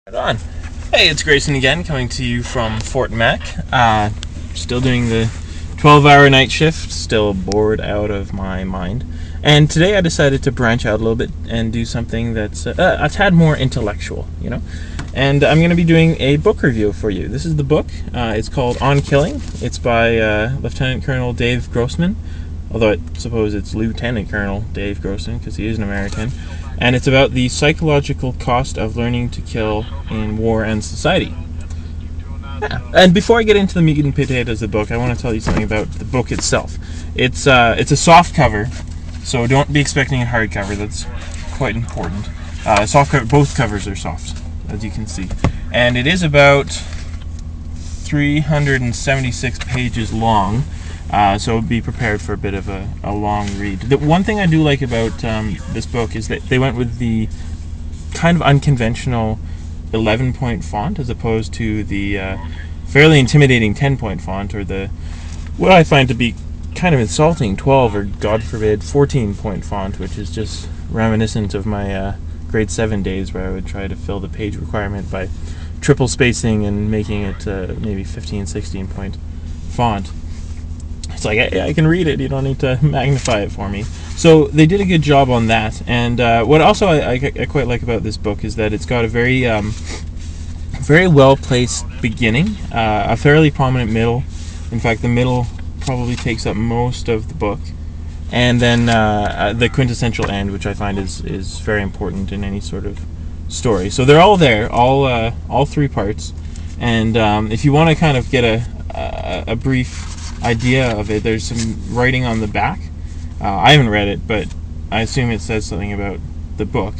Right on. Hey, it's Grayson again, coming to you from Fort Mac. Still doing the 12-hour night shift, still bored out of my mind. And today I decided to branch out a little bit and do something that's a tad more intellectual, And I'm going to be doing a book review for you. This is the book. It's called On Killing. It's by Lieutenant Colonel Dave Grossman, although I suppose it's Lieutenant Colonel Dave Grossman because he is an American. And it's about the psychological cost of learning to kill in war and society. Yeah. And before I get into the meat and potatoes of the book, I want to tell you something about the book itself. It's a soft cover, so don't be expecting a hardcover. That's quite important. Soft cover, both covers are soft, as you can see. And it is about 376 pages long. So be prepared for a bit of a long read. The one thing I do like about this book is that they went with the kind of unconventional 11-point font as opposed to the fairly intimidating 10-point font, or the what I find to be kind of insulting 12 or, God forbid, 14-point font, which is just reminiscent of my grade 7 days where I would try to fill the page requirement by triple spacing and making it maybe 15, 16-point font. It's like, I can read it, you don't need to magnify it for me. So they did a good job on that. And what also I quite like about this book is that it's got a very well-placed beginning, a fairly prominent middle. In fact, the middle probably takes up most of the book. And then the quintessential end, which I find is very important in any sort of story. So they're all there, all three parts. And if you want to kind of get a brief idea of it, there's some writing on the back. I haven't read it, but I assume it says something about the book.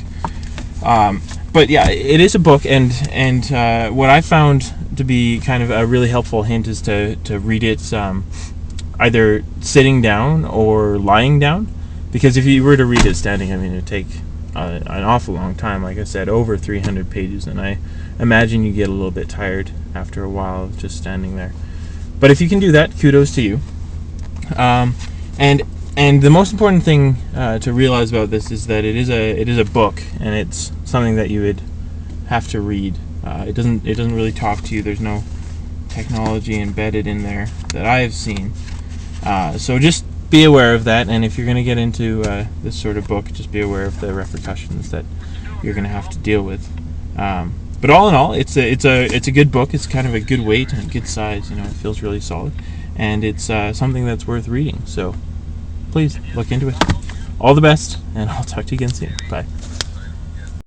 But yeah, it is a book, and what I found to be kind of a really helpful hint is to read it either sitting down or lying down, because if you were to read it standing, I mean, it would take an awful long time. Like I said, over 300 pages, and I imagine you get a little bit tired after a while of just standing there. But if you can do that, kudos to you. And the most important thing to realize about this is that it is a book, and it's something that you would have to read. It doesn't really talk to you. There's no technology embedded in there that I have seen. So just be aware of that. And if you're going to get into this sort of book, just be aware of the repercussions that you're going to have to deal with. But all in all, it's a good book. It's kind of a good weight and good size. It feels really solid, and it's something that's worth reading. So please look into it. All the best, and I'll talk to you again soon. Bye.